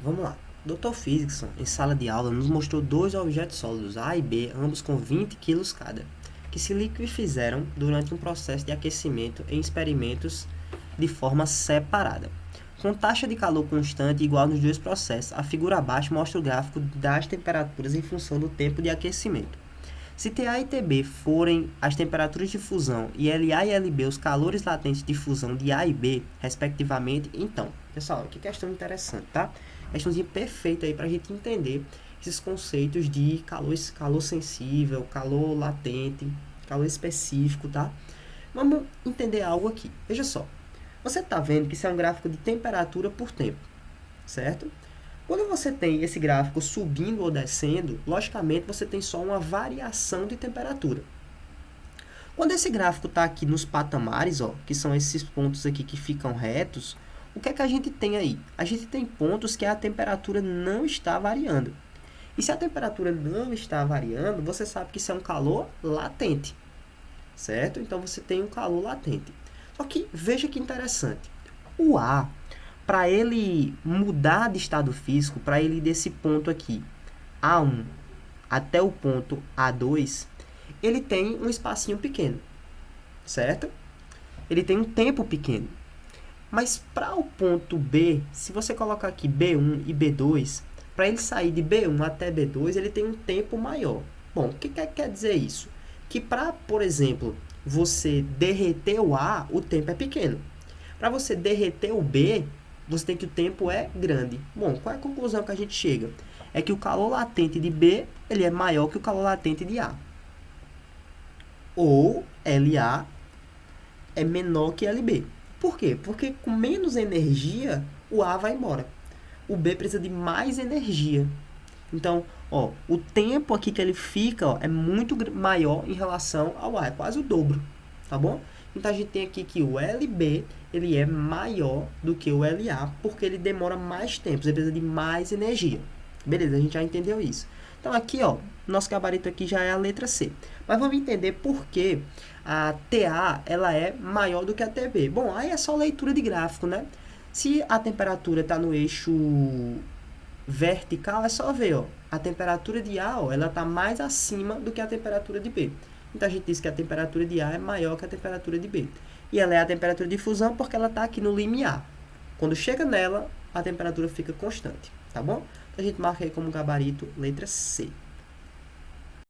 Vamos lá. Dr. Physicson, em sala de aula, nos mostrou dois objetos sólidos, A e B, ambos com 20 kg cada, que se liquefizeram durante um processo de aquecimento em experimentos de forma separada. Com taxa de calor constante igual nos dois processos, a figura abaixo mostra o gráfico das temperaturas em função do tempo de aquecimento. Se TA e TB forem as temperaturas de fusão e LA e LB os calores latentes de fusão de A e B, respectivamente, então, pessoal, que questão interessante, tá? Questãozinha perfeita aí para a gente entender esses conceitos de calor sensível, calor latente, calor específico, tá? Vamos entender algo aqui. Veja só, você está vendo que isso é um gráfico de temperatura por tempo, certo? Quando você tem esse gráfico subindo ou descendo, logicamente você tem só uma variação de temperatura. Quando esse gráfico está aqui nos patamares, ó, que são esses pontos aqui que ficam retos, o que é que a gente tem aí? A gente tem pontos que a temperatura não está variando. E se a temperatura não está variando, você sabe que isso é um calor latente, certo? Então você tem um calor latente. Só que veja que interessante. O ar, para ele mudar de estado físico, para ele ir desse ponto aqui, A1, até o ponto A2, ele tem um espacinho pequeno, certo? Ele tem um tempo pequeno. Mas para o ponto B, se você colocar aqui B1 e B2, para ele sair de B1 até B2, ele tem um tempo maior. Bom, o que quer dizer isso? Que para, por exemplo, você derreter o A, o tempo é pequeno. Para você derreter o B, você tem que o tempo é grande. Bom, qual é a conclusão que a gente chega? É que o calor latente de B ele é maior que o calor latente de A. Ou LA é menor que LB. Por quê? Porque com menos energia, o A vai embora. O B precisa de mais energia. Então, ó, o tempo aqui que ele fica ó, é muito maior em relação ao A, é quase o dobro, tá bom? Então, a gente tem aqui que o LB ele é maior do que o LA, porque ele demora mais tempo, ele precisa de mais energia. Beleza, a gente já entendeu isso. Então, aqui, ó, nosso gabarito aqui já é a letra C. Mas vamos entender por que a TA ela é maior do que a TB. Bom, aí é só leitura de gráfico, né? Se a temperatura está no eixo vertical, é só ver, ó, a temperatura de A, ó, ela está mais acima do que a temperatura de B. Então, a gente diz que a temperatura de A é maior que a temperatura de B. E ela é a temperatura de fusão porque ela está aqui no limiar. Quando chega nela, a temperatura fica constante, tá bom? Então, a gente marca aí como gabarito letra C.